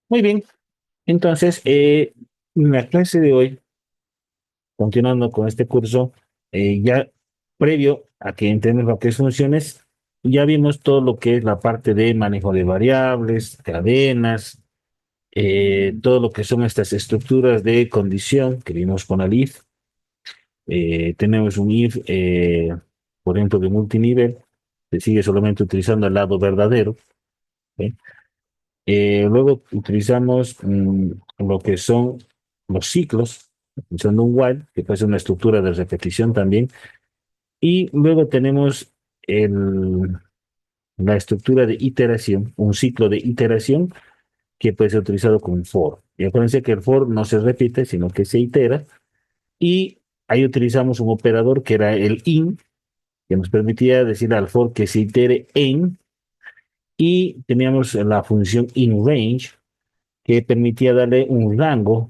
Muy bien, entonces, en la clase de hoy, continuando con este curso, ya previo a que entremos lo que es funciones, ya vimos todo lo que es la parte de manejo de variables, cadenas, todo lo que son estas estructuras de condición que vimos con el if. Tenemos un if, por ejemplo, de multinivel, que sigue solamente utilizando el lado verdadero. ¿Sí? Luego utilizamos lo que son los ciclos, utilizando un while, que puede ser una estructura de repetición también. Y luego tenemos el, la estructura de iteración, un ciclo de iteración que puede ser utilizado con for. Y acuérdense que el for no se repite, sino que se itera. Y ahí utilizamos un operador que era el in, que nos permitía decir al for que se itere en. Y teníamos la función inRange, que permitía darle un rango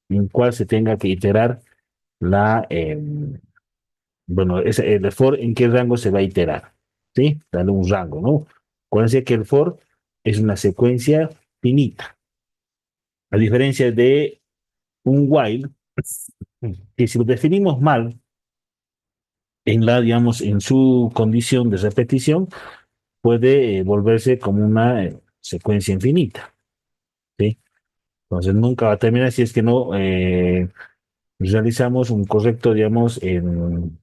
en el cual se tenga que iterar la, bueno, el for en qué rango se va a iterar, ¿sí? Darle un rango, ¿no? Acuérdense que el for es una secuencia finita, a diferencia de un while, que si lo definimos mal en la, digamos, en su condición de repetición, puede volverse como una secuencia infinita, ¿sí? Entonces nunca va a terminar si es que no realizamos un correcto, digamos, en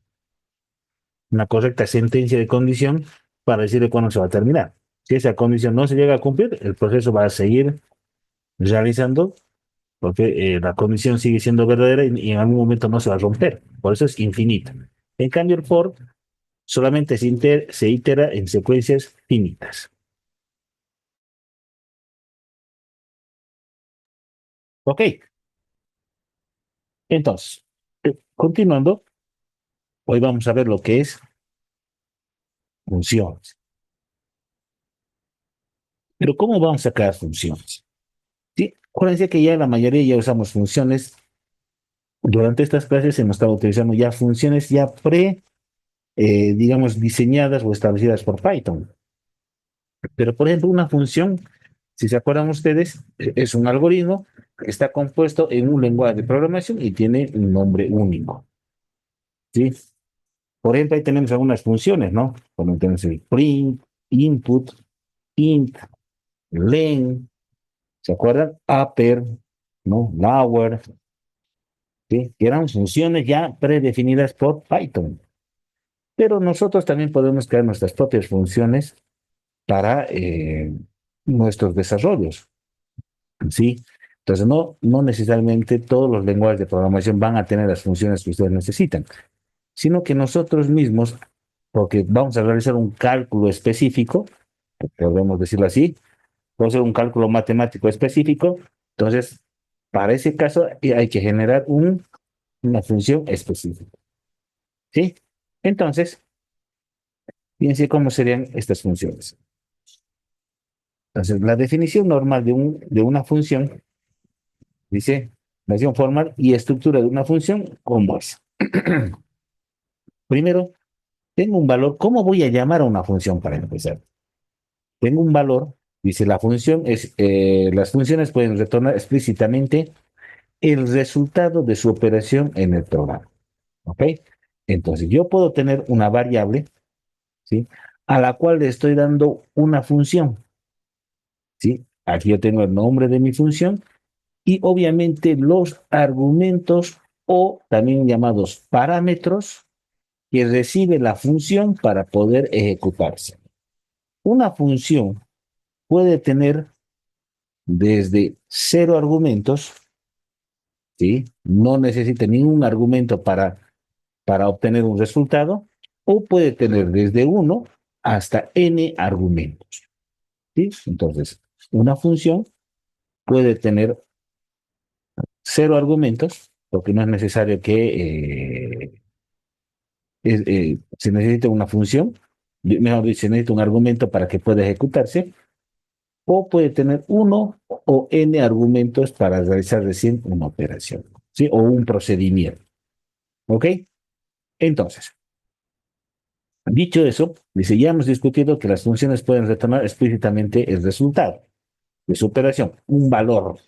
una correcta sentencia de condición para decirle cuándo se va a terminar. Si esa condición no se llega a cumplir, el proceso va a seguir realizando porque la condición sigue siendo verdadera y en algún momento no se va a romper. Por eso es infinita. En cambio, el for solamente se itera en secuencias finitas. Ok, entonces, continuando, hoy vamos a ver lo que es funciones. Pero ¿cómo vamos a crear funciones? Sí, acuérdense que ya la mayoría ya usamos funciones. Durante estas clases hemos estado utilizando ya funciones ya digamos, diseñadas o establecidas por Python. Pero, por ejemplo, una función, si se acuerdan ustedes, es un algoritmo que está compuesto en un lenguaje de programación y tiene un nombre único. ¿Sí? Por ejemplo, ahí tenemos algunas funciones, ¿no? Como tenemos el print, input, int, len, ¿se acuerdan? Upper, ¿no? Lower, ¿sí? Que eran funciones ya predefinidas por Python. Pero nosotros también podemos crear nuestras propias funciones para nuestros desarrollos, ¿sí? Entonces, no necesariamente todos los lenguajes de programación van a tener las funciones que ustedes necesitan, sino que nosotros mismos, porque vamos a realizar un cálculo específico, podemos decirlo así, vamos a hacer un cálculo matemático específico, entonces, para ese caso hay que generar una función específica, ¿sí? Entonces, fíjense cómo serían estas funciones. Entonces, la definición normal de una función dice, definición formal y estructura de una función, ¿cómo es? Primero, tengo un valor. ¿Cómo voy a llamar a una función para empezar? Tengo un valor, dice la función, las funciones pueden retornar explícitamente el resultado de su operación en el programa. ¿Ok? Entonces, yo puedo tener una variable, ¿sí? A la cual le estoy dando una función, ¿sí? Aquí yo tengo el nombre de mi función y obviamente los argumentos o también llamados parámetros que recibe la función para poder ejecutarse. Una función puede tener desde cero argumentos, ¿sí? No necesita ningún argumento para obtener un resultado, o puede tener desde uno hasta n argumentos, ¿sí? Entonces, una función puede tener cero argumentos, porque no es necesario que se necesita una función, mejor dicho, se necesita un argumento para que pueda ejecutarse, o puede tener uno o n argumentos para realizar recién una operación, ¿sí? O un procedimiento, ¿ok? Entonces, dicho eso, dice, ya hemos discutido que las funciones pueden retornar explícitamente el resultado. de superación, un valor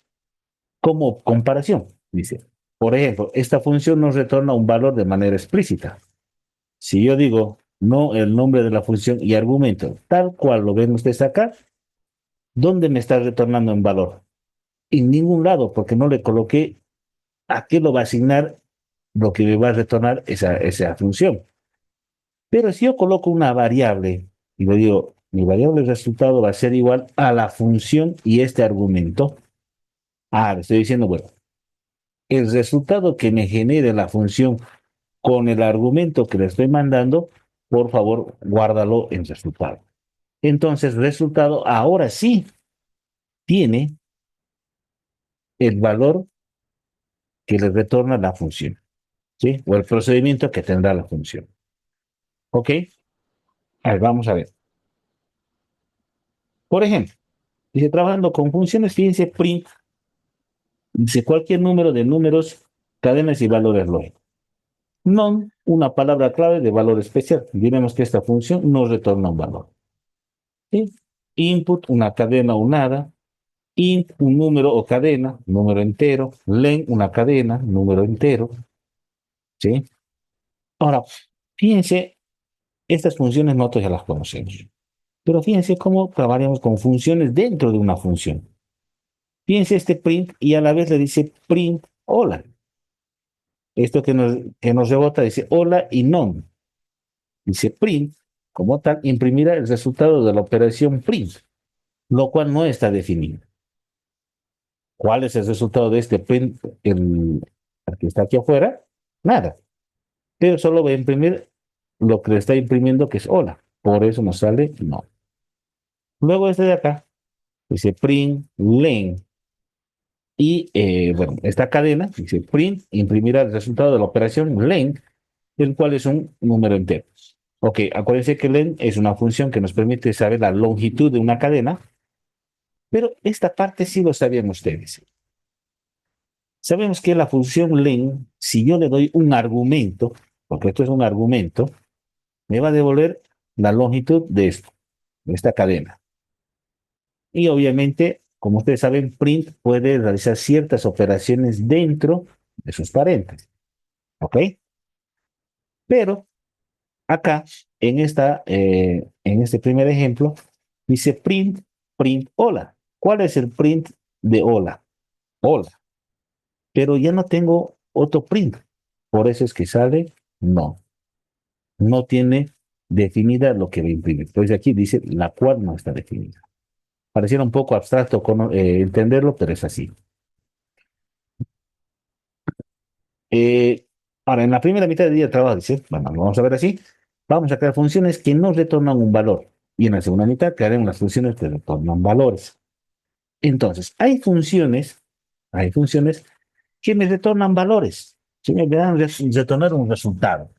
como comparación, dice. Por ejemplo, esta función nos retorna un valor de manera explícita. Si yo digo no el nombre de la función y argumento, tal cual lo ven ustedes acá, ¿dónde me está retornando en valor? En ningún lado, porque no le coloqué a qué lo va a asignar lo que me va a retornar esa función. Pero si yo coloco una variable y le digo, mi variable resultado va a ser igual a la función y este argumento, le estoy diciendo, bueno, el resultado que me genere la función con el argumento que le estoy mandando, por favor, guárdalo en resultado. Entonces, resultado ahora sí tiene el valor que le retorna la función, ¿sí? O el procedimiento que tendrá la función. ¿Ok? A ver, vamos a ver. Por ejemplo, dice, trabajando con funciones, fíjense, print, dice cualquier número de números, cadenas y valores lógicos. Non, una palabra clave de valor especial. Diremos que esta función nos retorna un valor. ¿Sí? Input, una cadena o nada. Int, un número o cadena, número entero. Len, una cadena, número entero. ¿Sí? Ahora, fíjense, estas funciones nosotros ya las conocemos. Pero fíjense cómo trabajamos con funciones dentro de una función. Fíjense este print y a la vez le dice print hola. Esto que nos rebota dice hola y non. Dice print, como tal, imprimirá el resultado de la operación print, lo cual no está definido. ¿Cuál es el resultado de este print? El que está aquí afuera, nada. Pero solo va a imprimir lo que le está imprimiendo, que es hola. Por eso nos sale no. Luego este de acá, dice print len. Y bueno, esta cadena, dice print, imprimirá el resultado de la operación len, el cual es un número entero. Ok, acuérdense que len es una función que nos permite saber la longitud de una cadena, pero esta parte sí lo sabían ustedes. Sabemos que la función len, si yo le doy un argumento, porque esto es un argumento, me va a devolver la longitud de esto, de esta cadena. Y obviamente, como ustedes saben, print puede realizar ciertas operaciones dentro de sus paréntesis. ¿Ok? Pero acá, en este primer ejemplo, dice print hola. ¿Cuál es el print de hola? Hola. Pero ya no tengo otro print. Por eso es que sale no. No tiene definida lo que va a imprimir. Entonces aquí dice la cual no está definida. Pareciera un poco abstracto entenderlo, pero es así. Eh, Ahora, en la primera mitad del día de trabajo, dice, bueno, lo vamos a ver así, vamos a crear funciones que no retornan un valor. Y en la segunda mitad crearemos las funciones que retornan valores. Entonces, hay funciones que me retornan valores, que me dan retornar un resultado.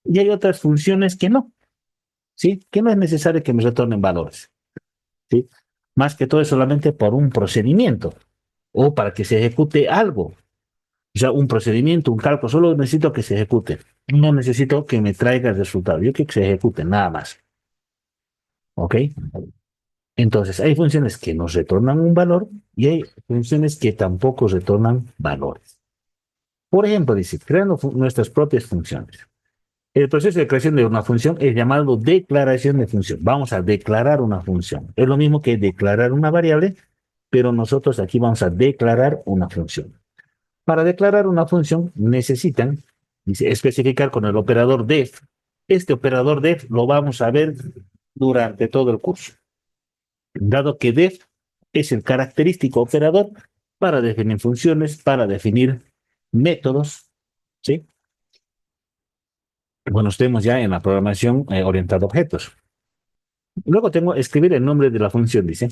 Y hay otras funciones que no, ¿sí? Que no es necesario que me retornen valores, ¿sí? Más que todo es solamente por un procedimiento o para que se ejecute algo. O sea, un procedimiento, un cálculo, solo necesito que se ejecute. No necesito que me traiga el resultado. Yo quiero que se ejecute, nada más. ¿Ok? Entonces, hay funciones que nos retornan un valor y hay funciones que tampoco retornan valores. Por ejemplo, dice, creando nuestras propias funciones. El proceso de creación de una función es llamado declaración de función. Vamos a declarar una función. Es lo mismo que declarar una variable, pero nosotros aquí vamos a declarar una función. Para declarar una función necesitan, dice, especificar con el operador def. Este operador def lo vamos a ver durante todo el curso, dado que def es el característico operador para definir funciones, para definir métodos, ¿sí? Bueno, estemos ya en la programación orientada a objetos. Luego tengo escribir el nombre de la función, dice,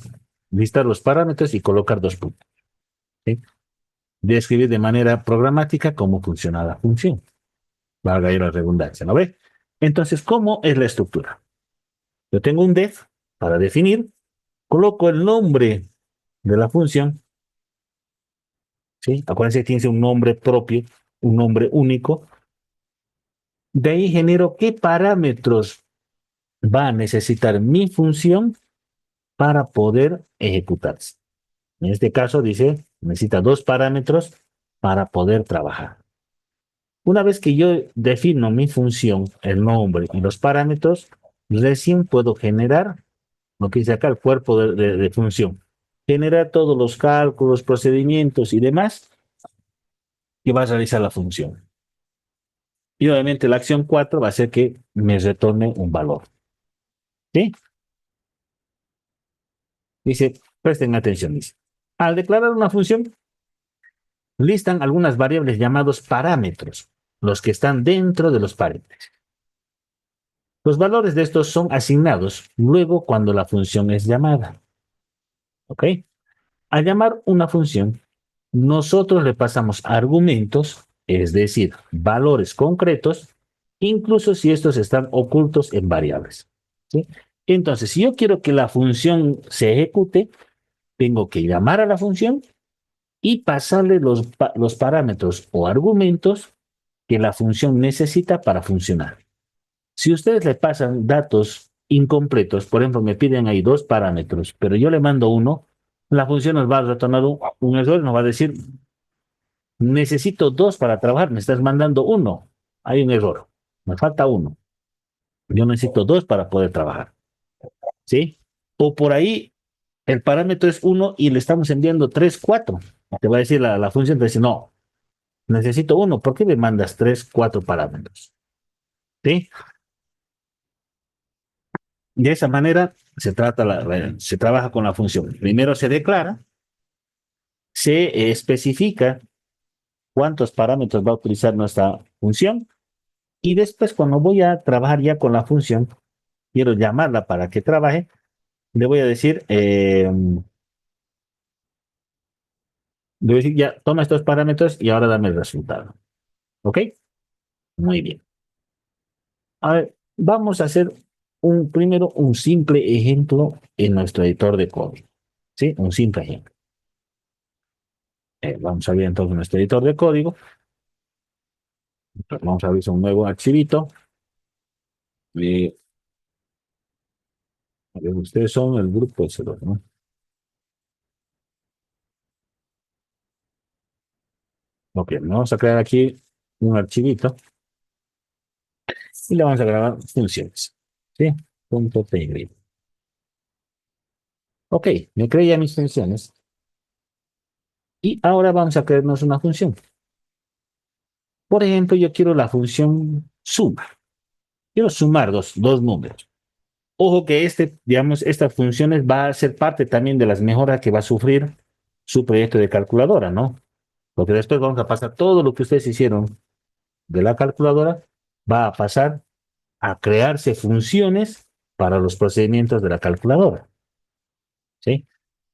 listar los parámetros y colocar dos puntos, ¿sí? Describir de manera programática cómo funciona la función. Valga ahí la redundancia, ¿no ve? Entonces, ¿cómo es la estructura? Yo tengo un def para definir, coloco el nombre de la función, ¿sí? Acuérdense que tiene un nombre propio, un nombre único. De ahí genero qué parámetros va a necesitar mi función para poder ejecutarse. En este caso dice, necesita dos parámetros para poder trabajar. Una vez que yo defino mi función, el nombre y los parámetros, recién puedo generar lo que dice acá, el cuerpo de función. Generar todos los cálculos, procedimientos y demás que va a realizar la función. Y obviamente la acción 4 va a ser que me retorne un valor. ¿Sí? Dice, presten atención, dice. Al declarar una función, listan algunas variables llamados parámetros, los que están dentro de los paréntesis. Los valores de estos son asignados luego cuando la función es llamada. ¿Ok? Al llamar una función, nosotros le pasamos argumentos, es decir, valores concretos, incluso si estos están ocultos en variables. ¿Sí? Entonces, si yo quiero que la función se ejecute, tengo que llamar a la función y pasarle los parámetros o argumentos que la función necesita para funcionar. Si ustedes le pasan datos incompletos, por ejemplo, me piden ahí dos parámetros, pero yo le mando uno, la función nos va a retornar un error, nos va a decir, necesito dos para trabajar, me estás mandando uno. Hay un error, me falta uno. Yo necesito dos para poder trabajar. ¿Sí? O por ahí el parámetro es uno y le estamos enviando tres, cuatro. Te va a decir la función, te dice, no, necesito uno, ¿por qué me mandas tres, cuatro parámetros? ¿Sí? De esa manera se trabaja con la función. Primero se declara, se especifica cuántos parámetros va a utilizar nuestra función y después cuando voy a trabajar ya con la función, quiero llamarla para que trabaje, le voy a decir, ya, toma estos parámetros y ahora dame el resultado. ¿Ok? Muy bien. A ver, vamos a hacer primero un simple ejemplo en nuestro editor de código. ¿Sí? Un simple ejemplo. Vamos a abrir entonces nuestro editor de código. Vamos a abrir un nuevo archivito. A ver, ustedes son el grupo cero, ¿no? Ok, vamos a crear aquí un archivito y le vamos a grabar funciones. ¿Sí? Punto .py. Ok, me creé ya mis funciones. Y ahora vamos a crearnos una función. Por ejemplo, yo quiero la función suma. Quiero sumar dos números. Ojo que digamos, estas funciones va a ser parte también de las mejoras que va a sufrir su proyecto de calculadora, ¿no? Porque después vamos a pasar todo lo que ustedes hicieron de la calculadora, va a pasar a crearse funciones para los procedimientos de la calculadora. ¿Sí?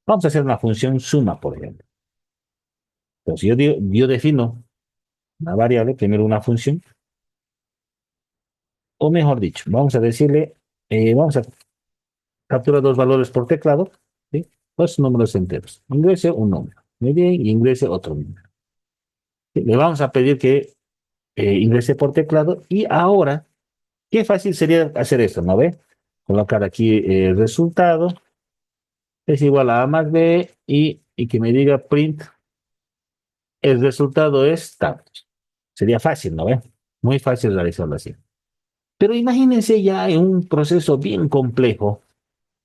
Vamos a hacer una función suma, por ejemplo. Entonces, yo defino una variable, primero una función, o mejor dicho, vamos a decirle, vamos a capturar dos valores por teclado, ¿sí? Dos números enteros. Ingrese un número. Muy bien, y ingrese otro número. ¿Sí? Le vamos a pedir que ingrese por teclado y ahora, qué fácil sería hacer esto, ¿no ve? Colocar aquí el resultado es igual a más b y que me diga print, el resultado es tanto. Sería fácil, ¿no ve? Muy fácil realizarlo así. Pero imagínense ya en un proceso bien complejo,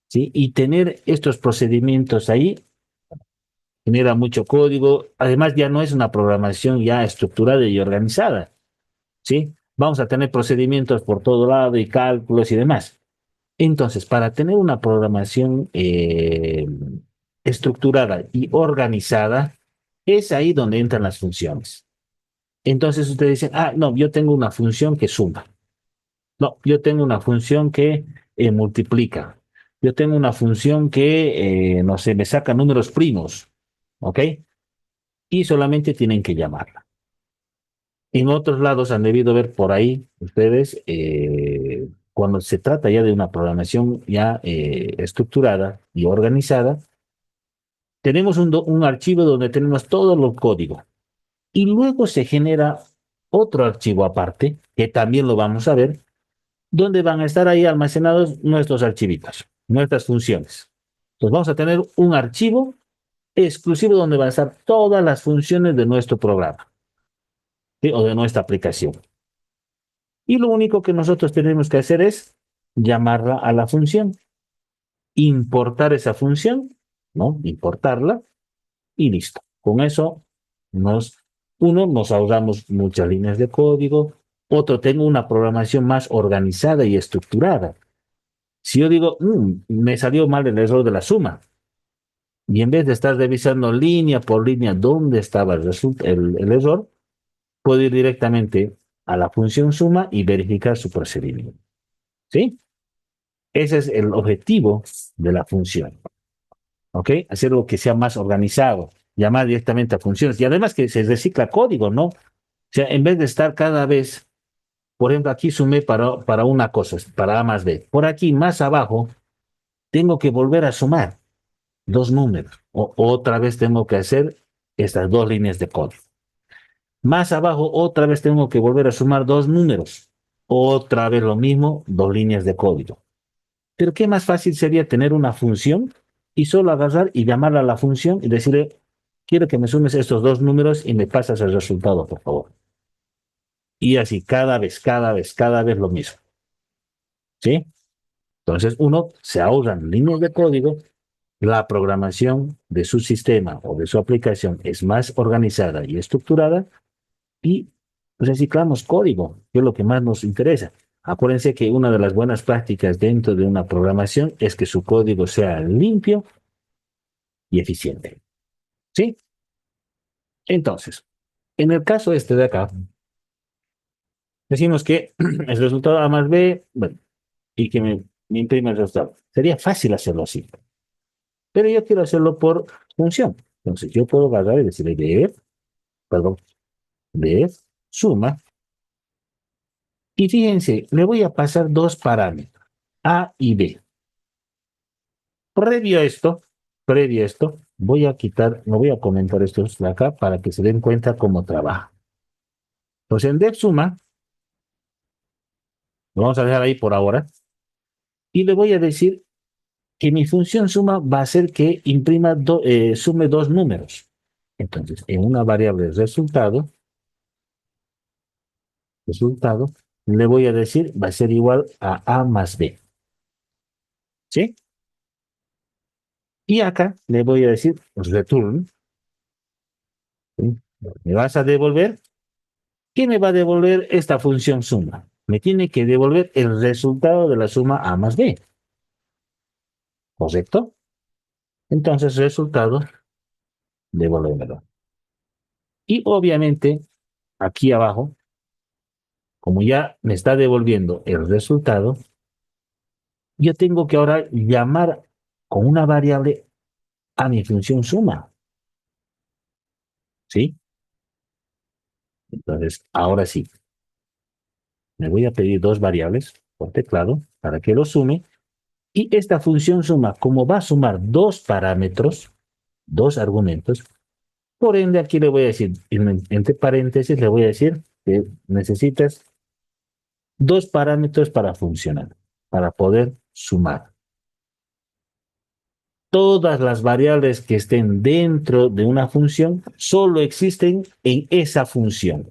¿sí? Y tener estos procedimientos ahí genera mucho código. Además, ya no es una programación ya estructurada y organizada, ¿sí? Vamos a tener procedimientos por todo lado y cálculos y demás. Entonces, para tener una programación estructurada y organizada, es ahí donde entran las funciones. Entonces ustedes dicen, ah, no, yo tengo una función que suma. No, yo tengo una función que multiplica. Yo tengo una función que, no sé, me saca números primos. ¿Ok? Y solamente tienen que llamarla. En otros lados han debido ver por ahí ustedes, cuando se trata ya de una programación ya estructurada y organizada, tenemos un archivo donde tenemos todo el código y luego se genera otro archivo aparte, que también lo vamos a ver, donde van a estar ahí almacenados nuestros archivitos, nuestras funciones. Entonces vamos a tener un archivo exclusivo donde van a estar todas las funciones de nuestro programa, ¿sí? O de nuestra aplicación. Y lo único que nosotros tenemos que hacer es llamarla a la función, importar esa función, ¿no? Importarla y listo. Con eso, nos, nos ahorramos muchas líneas de código, otro, tengo una programación más organizada y estructurada. Si yo digo, me salió mal el error de la suma, y en vez de estar revisando línea por línea dónde estaba el error, puedo ir directamente a la función suma y verificar su procedimiento. ¿Sí? Ese es el objetivo de la función. ¿Ok? Hacer algo que sea más organizado, llamar directamente a funciones y además que se recicla código, ¿no? O sea, en vez de estar cada vez, por ejemplo, aquí sumé para una cosa, para A más B. Por aquí, más abajo, tengo que volver a sumar dos números. Otra vez tengo que hacer estas dos líneas de código. Más abajo, otra vez tengo que volver a sumar dos números. Otra vez lo mismo, dos líneas de código. Pero qué más fácil sería tener una función y solo agarrar y llamarla a la función y decirle, quiero que me sumes estos dos números y me pasas el resultado, por favor. Y así cada vez lo mismo. ¿Sí? Entonces uno se ahorra en líneas de código, la programación de su sistema o de su aplicación es más organizada y estructurada y reciclamos código, que es lo que más nos interesa. Acuérdense que una de las buenas prácticas dentro de una programación es que su código sea limpio y eficiente. ¿Sí? Entonces, en el caso este de acá, decimos que el resultado A más B, bueno, y que me imprime el resultado. Sería fácil hacerlo así, pero yo quiero hacerlo por función. Entonces, yo puedo agarrar y decirle de suma, y fíjense, le voy a pasar dos parámetros, A y B. Previo a esto, voy a quitar, no voy a comentar esto de acá para que se den cuenta cómo trabaja. Entonces, en def suma, lo vamos a dejar ahí por ahora, y le voy a decir que mi función suma va a ser que sume dos números. Entonces, en una variable resultado, le voy a decir, va a ser igual a más b. ¿Sí? Y acá le voy a decir return. ¿Sí? Me vas a devolver. ¿Qué me va a devolver esta función suma? Me tiene que devolver el resultado de la suma a más b. ¿Correcto? Entonces, resultado, devolvémelo. Y obviamente, aquí abajo, como ya me está devolviendo el resultado, yo tengo que ahora llamar con una variable a mi función suma. ¿Sí? Entonces, ahora sí, me voy a pedir dos variables por teclado para que lo sume. Y esta función suma, como va a sumar dos parámetros, dos argumentos, por ende aquí le voy a decir, entre paréntesis, le voy a decir que necesitas dos parámetros para funcionar, para poder sumar. Todas las variables que estén dentro de una función solo existen en esa función.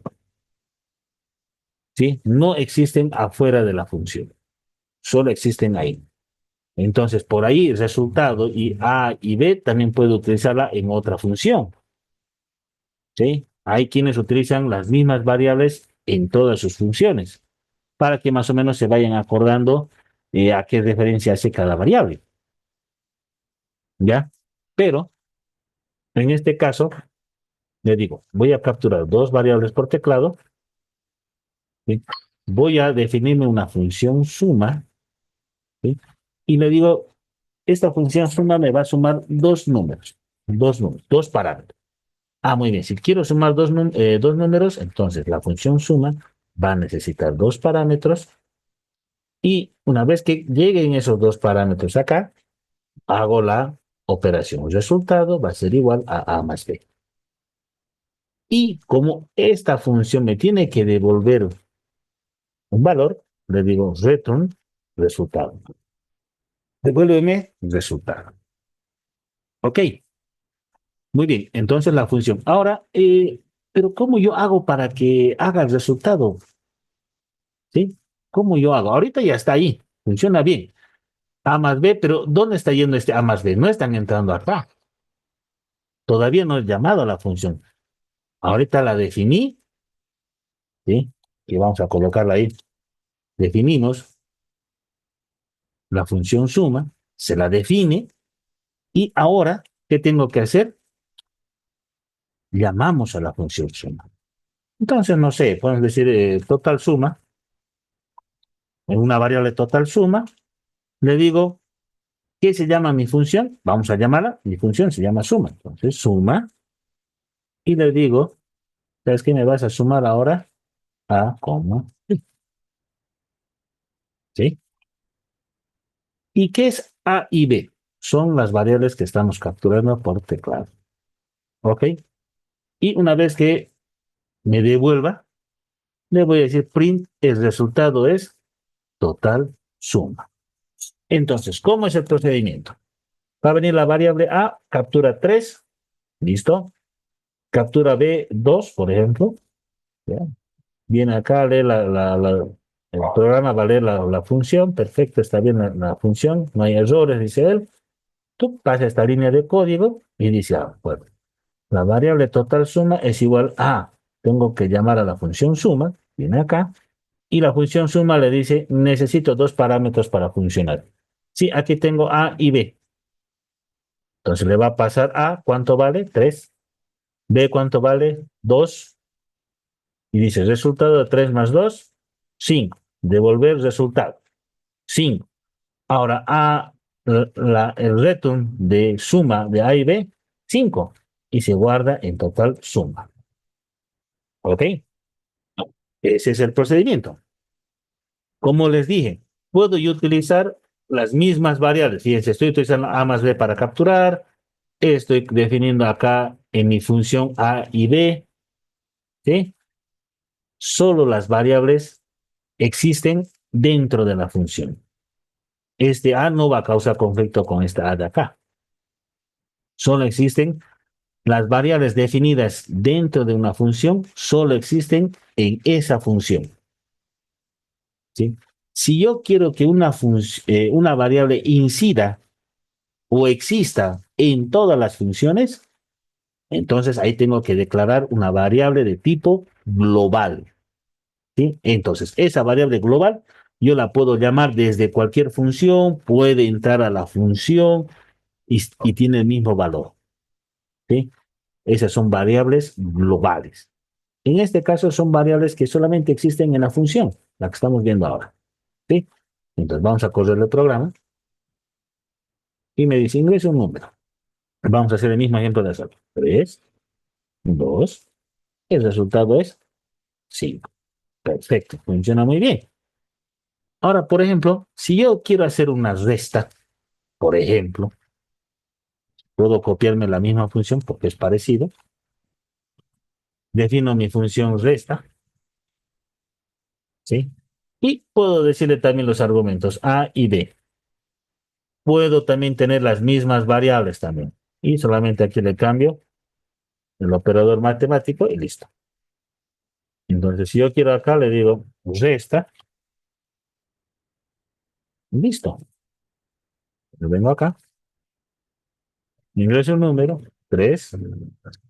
¿Sí? No existen afuera de la función. Solo existen ahí. Entonces, por ahí el resultado y A y B también puedo utilizarla en otra función. ¿Sí? Hay quienes utilizan las mismas variables en todas sus funciones para que más o menos se vayan acordando a qué referencia hace cada variable. ¿Ya? Pero, en este caso, le digo, voy a capturar dos variables por teclado. ¿Sí? Voy a definirme una función suma. ¿Sí? Y le digo, esta función suma me va a sumar dos números, dos parámetros. Ah, muy bien, si quiero sumar dos números, entonces la función suma va a necesitar dos parámetros y una vez que lleguen esos dos parámetros acá, hago la operación. El resultado va a ser igual a A más B. Y como esta función me tiene que devolver un valor, le digo return resultado. Devuélveme resultado. Ok. Muy bien, entonces la función. Ahora, pero ¿cómo yo hago para que haga el resultado? ¿Sí? ¿Cómo yo hago? Ahorita ya está ahí, funciona bien. A más B, pero ¿dónde está yendo este A más B? No están entrando acá. Todavía no he llamado a la función. Ahorita la definí, ¿sí? Y vamos a colocarla ahí. Definimos la función suma, se la define, y ahora, ¿qué tengo que hacer? Llamamos a la función suma. Entonces, no sé, podemos decir total suma, en una variable total suma, le digo, ¿qué se llama mi función? Vamos a llamarla, mi función se llama suma. Entonces, suma, y le digo, ¿sabes qué? Me vas a sumar ahora A, coma, ¿sí? ¿Y qué es A y B? Son las variables que estamos capturando por teclado. ¿Ok? Y una vez que me devuelva, le voy a decir print, el resultado es total suma. Entonces, ¿cómo es el procedimiento? Va a venir la variable A, captura 3, listo. Captura B, 2, por ejemplo. ¿Ya? Viene acá, lee el programa va a leer la función, perfecto, está bien la función, no hay errores, dice él. Tú pasas esta línea de código y dice, bueno, la variable total suma es igual a, tengo que llamar a la función suma, viene acá, y la función suma le dice, necesito dos parámetros para funcionar. Sí, aquí tengo A y B. Entonces le va a pasar A, ¿cuánto vale? 3. B, ¿cuánto vale? 2. Y dice, resultado de 3 más 2, 5. Devolver resultado, 5. Ahora, A, el return de suma de A y B, 5. Y se guarda en total suma. ¿Ok? Ese es el procedimiento. Como les dije, puedo yo utilizar las mismas variables. Fíjense, estoy utilizando A más B para capturar. Estoy definiendo acá en mi función A y B. ¿Sí? Solo las variables existen dentro de la función. Este A no va a causar conflicto con esta A de acá. Solo existen las variables definidas dentro de una función, solo existen en esa función. ¿Sí? Si yo quiero que una variable incida o exista en todas las funciones, entonces ahí tengo que declarar una variable de tipo global. ¿Sí? Entonces, esa variable global yo la puedo llamar desde cualquier función, puede entrar a la función y tiene el mismo valor. ¿Sí? Esas son variables globales. En este caso son variables que solamente existen en la función, la que estamos viendo ahora. ¿Sí? Entonces vamos a correr el programa y me dice ingresa un número. Vamos a hacer el mismo ejemplo de hacerlo. 3, 2, el resultado es 5. Perfecto, funciona muy bien. Ahora, por ejemplo, si yo quiero hacer una resta, por ejemplo, puedo copiarme la misma función porque es parecido. Defino mi función resta, ¿sí? Y puedo decirle también los argumentos A y B. Puedo también tener las mismas variables también. Y solamente aquí le cambio el operador matemático y listo. Entonces, si yo quiero acá, le digo resta, listo. Le vengo acá, ingreso un número, 3,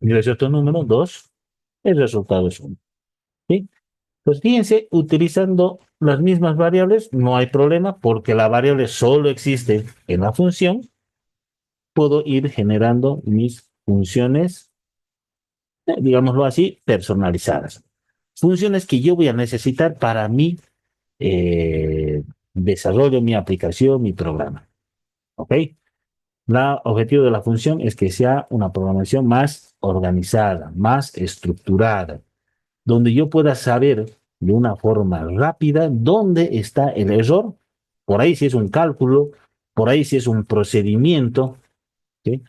ingreso otro número, 2, el resultado es 1. ¿Sí? Pues fíjense, utilizando las mismas variables, no hay problema porque la variable solo existe en la función. Puedo ir generando mis funciones, digámoslo así, personalizadas. Funciones que yo voy a necesitar para mi eh, desarrollo, mi aplicación, mi programa. ¿Ok? El objetivo de la función es que sea una programación más organizada, más estructurada, donde yo pueda saber de una forma rápida dónde está el error. Por ahí si es un cálculo, por ahí si es un procedimiento. ¿Sí?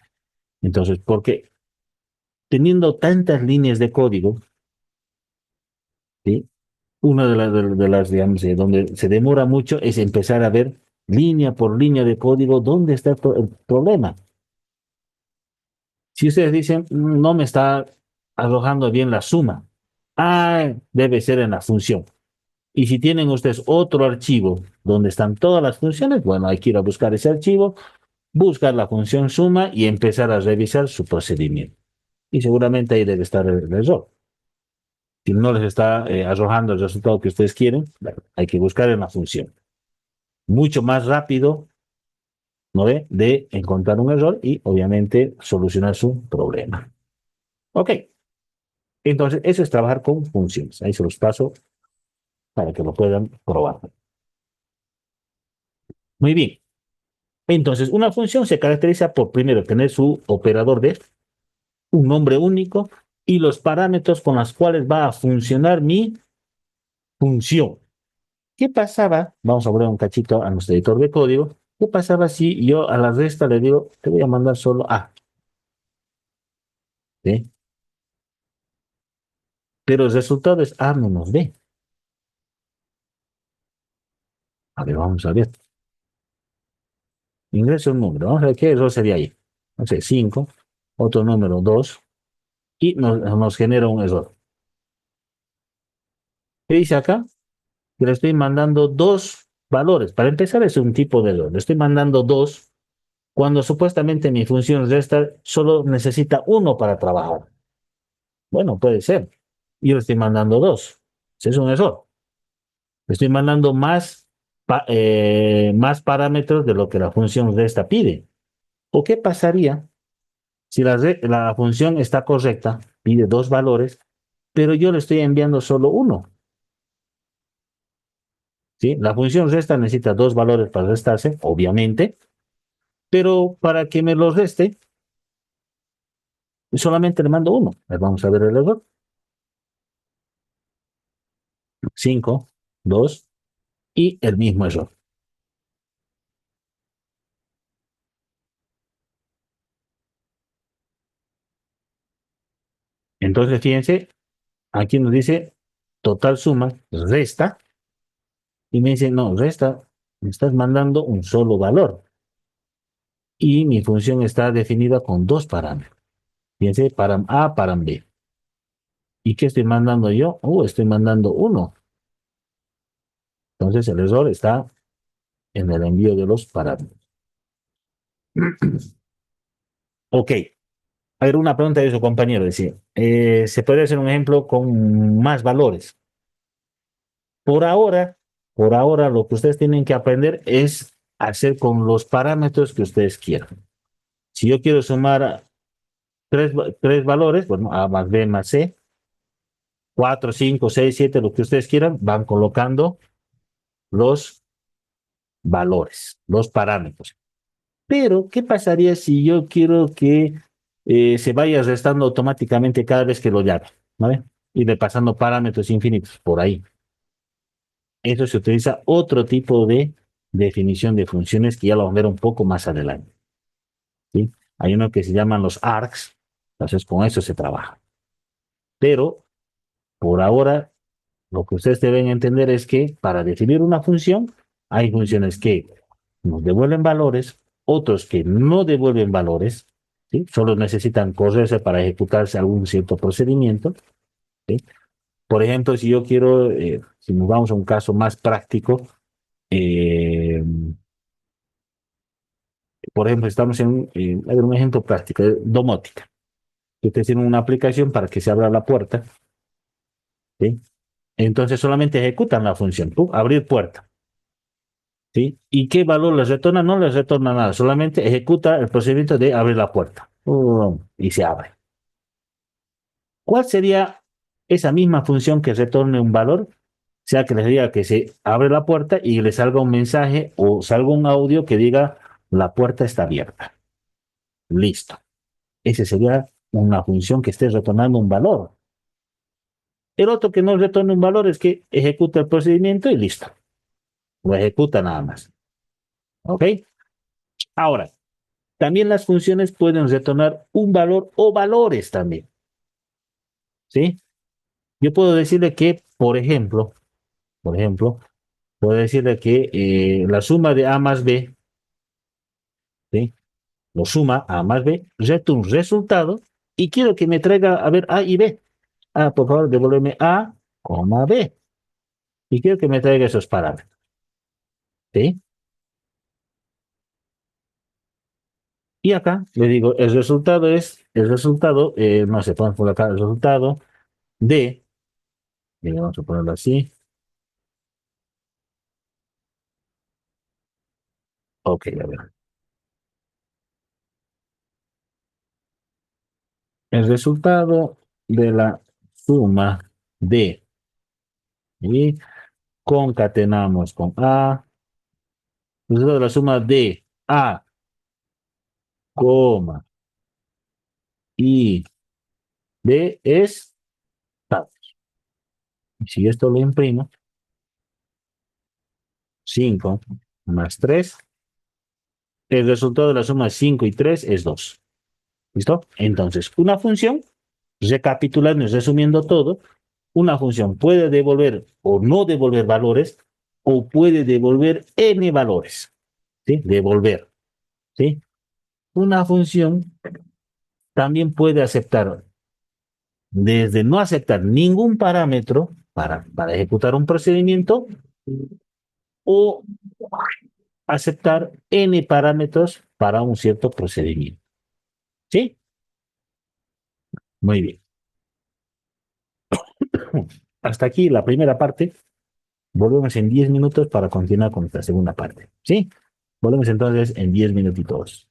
Entonces, porque teniendo tantas líneas de código, ¿sí? Una de las, digamos, donde se demora mucho es empezar a ver línea por línea de código dónde está el problema. Si ustedes dicen, no me está arrojando bien la suma, debe ser en la función. Y si tienen ustedes otro archivo donde están todas las funciones, bueno, hay que ir a buscar ese archivo, buscar la función suma y empezar a revisar su procedimiento. Y seguramente ahí debe estar el error. Si no les está arrojando el resultado que ustedes quieren, bueno, hay que buscar en la función. Mucho más rápido, ¿no ve? De encontrar un error y obviamente solucionar su problema. Ok, entonces eso es trabajar con funciones. Ahí se los paso para que lo puedan probar. Muy bien. Entonces, una función se caracteriza por primero tener su operador de un nombre único y los parámetros con los cuales va a funcionar mi función. ¿Qué pasaba? Vamos a volver un cachito a nuestro editor de código. ¿Qué pasaba si yo a la resta le digo, te voy a mandar solo A? ¿Sí? Pero el resultado es A menos B. A ver, vamos a ver. Ingreso un número. Vamos a ver qué error sería ahí. No sé, 5, otro número 2 y nos genera un error. ¿Qué dice acá? Que le estoy mandando dos valores. Para empezar, es un tipo de error. Le estoy mandando dos cuando supuestamente mi función resta solo necesita uno para trabajar. Bueno, puede ser. Yo le estoy mandando dos. Ese es un error. Le estoy mandando más parámetros de lo que la función resta pide. ¿O qué pasaría si la función está correcta, pide dos valores, pero yo le estoy enviando solo uno? ¿Sí? La función resta necesita dos valores para restarse, obviamente, pero para que me los reste, solamente le mando uno. Vamos a ver el error. 5, 2 y el mismo error. Entonces, fíjense, aquí nos dice total suma, resta, y me dice, no, resta, me estás mandando un solo valor. Y mi función está definida con dos parámetros. Fíjense, param A, param B. ¿Y qué estoy mandando yo? Estoy mandando uno. Entonces el error está en el envío de los parámetros. Ok. A ver, una pregunta de su compañero. Decía, ¿se puede hacer un ejemplo con más valores? Por ahora, por ahora, lo que ustedes tienen que aprender es hacer con los parámetros que ustedes quieran. Si yo quiero sumar tres valores, bueno, A más B más C, 4, 5, 6, 7, lo que ustedes quieran, van colocando los valores, los parámetros. Pero, ¿qué pasaría si yo quiero que se vaya restando automáticamente cada vez que lo llame? ¿No ve? Y de pasando parámetros infinitos por ahí. Eso se utiliza otro tipo de definición de funciones que ya lo vamos a ver un poco más adelante. ¿Sí? Hay uno que se llaman los arcs, entonces con eso se trabaja. Pero por ahora, lo que ustedes deben entender es que para definir una función, hay funciones que nos devuelven valores, otros que no devuelven valores, ¿sí? Solo necesitan correrse para ejecutarse algún cierto procedimiento. ¿Sí? Por ejemplo, si yo quiero, si nos vamos a un caso más práctico, eh, por ejemplo, estamos a ver, un ejemplo práctico, domótica. Ustedes tienen una aplicación para que se abra la puerta, ¿sí? Entonces solamente ejecutan la función, ¡pum! Abrir puerta, ¿sí? ¿Y qué valor les retorna? No les retorna nada, solamente ejecuta el procedimiento de abrir la puerta, ¡pum! Y se abre. ¿Cuál sería esa misma función que retorne un valor? Sea que les diga que se abre la puerta y le salga un mensaje o salga un audio que diga la puerta está abierta. Listo. Esa sería una función que esté retornando un valor. El otro que no retorna un valor es que ejecuta el procedimiento y listo. Lo ejecuta nada más. ¿Ok? Ahora, también las funciones pueden retornar un valor o valores también. ¿Sí? Yo puedo decirle que, por ejemplo, puedo decirle que la suma de A más B, ¿sí? lo suma A más B, reto un resultado y quiero que me traiga, a ver, A y B. Ah, por favor, devuélveme A, coma B. Y quiero que me traiga esos parámetros. ¿Sí? Y acá le digo, el resultado es, no sé, ponemos por acá el resultado de, vamos a ponerlo así, ok, a ver. El resultado de la suma de, y concatenamos con A, el resultado de la suma de A, coma, y B es tal. Y si esto lo imprimo, 5 más 3, el resultado de la suma de 5 y 3 es 2. ¿Listo? Entonces, una función, recapitulando y resumiendo todo, una función puede devolver o no devolver valores o puede devolver n valores. ¿Sí? Devolver. ¿Sí? Una función también puede aceptar desde no aceptar ningún parámetro para ejecutar un procedimiento o aceptar n parámetros para un cierto procedimiento. ¿Sí? Muy bien. Hasta aquí la primera parte. Volvemos en 10 minutos para continuar con esta segunda parte. ¿Sí? Volvemos entonces en 10 minutitos.